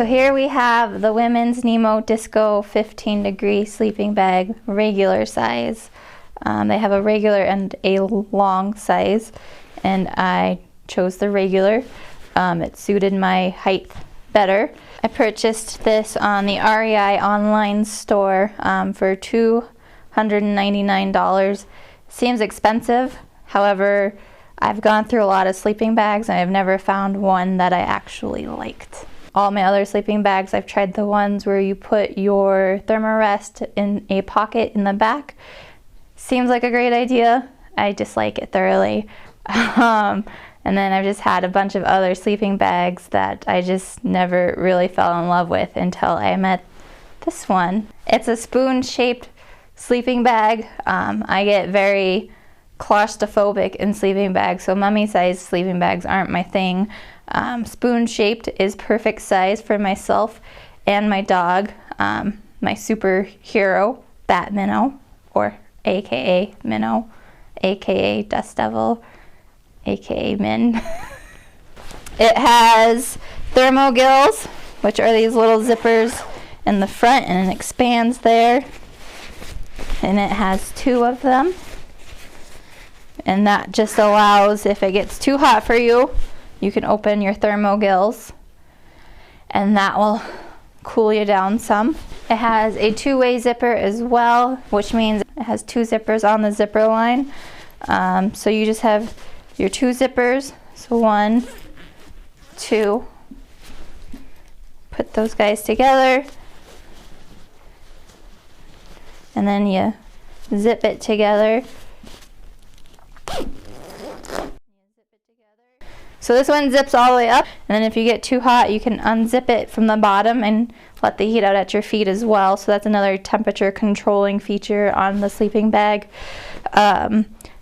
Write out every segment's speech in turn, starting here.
So here we have the women's Nemo Disco 15 degree sleeping bag, regular size. They have a regular and a long size, and I chose the regular. It suited my height better. I purchased this on the REI online store for $299. Seems expensive. However, I've gone through a lot of sleeping bags and I've never found one that I actually liked. All my other sleeping bags, I've tried the ones where you put your thermarest in a pocket in the back. Seems like a great idea. I dislike it thoroughly. And then I've just had a bunch of other sleeping bags that I just never really fell in love with until I met this one. It's a spoon-shaped sleeping bag. I get very claustrophobic in sleeping bags, so mummy-sized sleeping bags aren't my thing. Spoon-shaped is perfect size for myself and my dog, my superhero, Bat Minnow, or AKA Minnow, AKA Dust Devil, AKA Min. It has thermo gills, which are these little zippers in the front, and it expands there. And it has 2 of them. And that just allows, if it gets too hot for you, you can open your thermo gills, and that will cool you down some. It has a 2-way zipper as well, which means it has 2 zippers on the zipper line. So you just have your 2 zippers, so 1, 2. Put those guys together, and then you zip it together. So this one zips all the way up, and then if you get too hot, you can unzip it from the bottom and let the heat out at your feet as well. So that's another temperature controlling feature on the sleeping bag.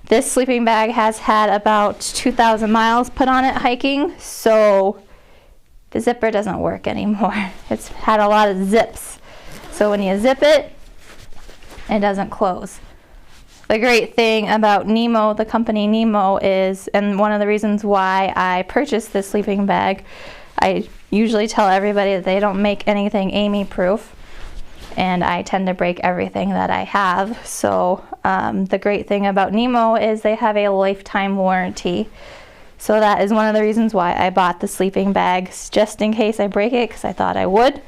This sleeping bag has had about 2,000 miles put on it hiking, so the zipper doesn't work anymore. It's had a lot of zips. So when you zip it, it doesn't close. The great thing about Nemo, the company Nemo, is, and one of the reasons why I purchased this sleeping bag, I usually tell everybody that they don't make anything Amy proof, and I tend to break everything that I have. So the great thing about Nemo is they have a lifetime warranty. So that is one of the reasons why I bought the sleeping bags, just in case I break it, because I thought I would.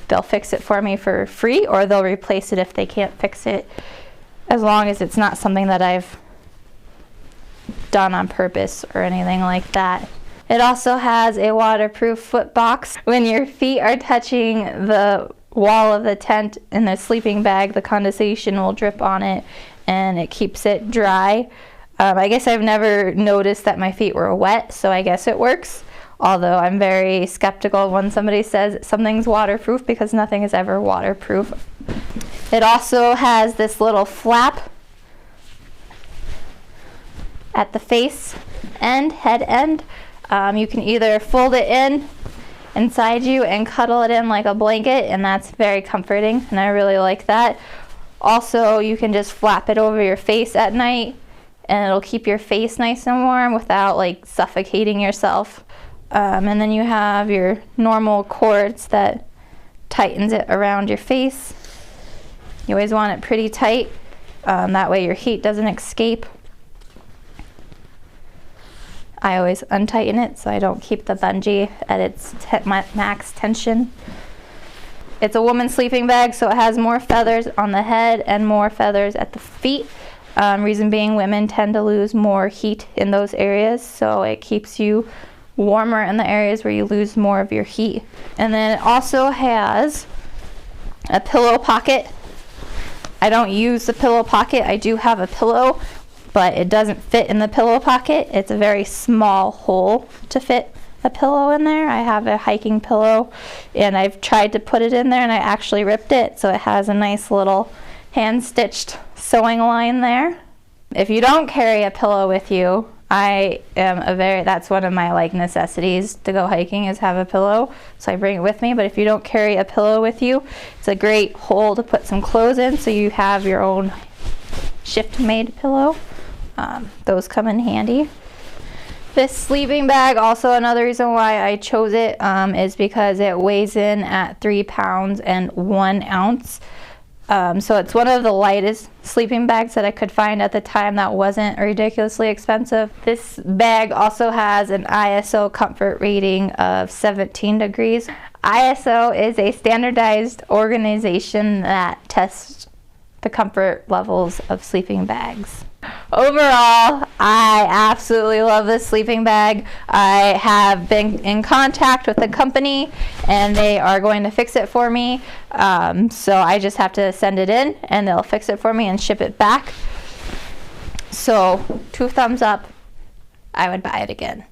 They'll fix it for me for free, or they'll replace it if they can't fix it, as long as it's not something that I've done on purpose or anything like that. It also has a waterproof foot box. When your feet are touching the wall of the tent in the sleeping bag, the condensation will drip on it and it keeps it dry. I guess I've never noticed that my feet were wet, so I guess it works. Although I'm very skeptical when somebody says something's waterproof, because nothing is ever waterproof. It also has this little flap at the face end, head end. You can either fold it in inside you and cuddle it in like a blanket, and that's very comforting, and I really like that. Also, you can just flap it over your face at night, and it'll keep your face nice and warm without like suffocating yourself. And then you have your normal cords that tightens it around your face. You always want it pretty tight, that way your heat doesn't escape. I always untighten it so I don't keep the bungee at its max tension. It's a woman's sleeping bag, so it has more feathers on the head and more feathers at the feet. Reason being, women tend to lose more heat in those areas, so it keeps you warmer in the areas where you lose more of your heat. And then it also has a pillow pocket. I don't use the pillow pocket. I do have a pillow, but it doesn't fit in the pillow pocket. It's a very small hole to fit a pillow in there. I have a hiking pillow, and I've tried to put it in there, and I actually ripped it, so it has a nice little hand-stitched sewing line there. If you don't carry a pillow with you, that's one of my like necessities to go hiking, is have a pillow, so I bring it with me. But if you don't carry a pillow with you, it's a great hole to put some clothes in, so you have your own shift made pillow. Those come in handy. This sleeping bag, also another reason why I chose it, is because it weighs in at 3 pounds and 1 ounce. So it's one of the lightest sleeping bags that I could find at the time that wasn't ridiculously expensive. This bag also has an ISO comfort rating of 17 degrees. ISO is a standardized organization that tests the comfort levels of sleeping bags. Overall, I absolutely love this sleeping bag. I have been in contact with the company and they are going to fix it for me. So I just have to send it in and they'll fix it for me and ship it back. So 2 thumbs up. I would buy it again.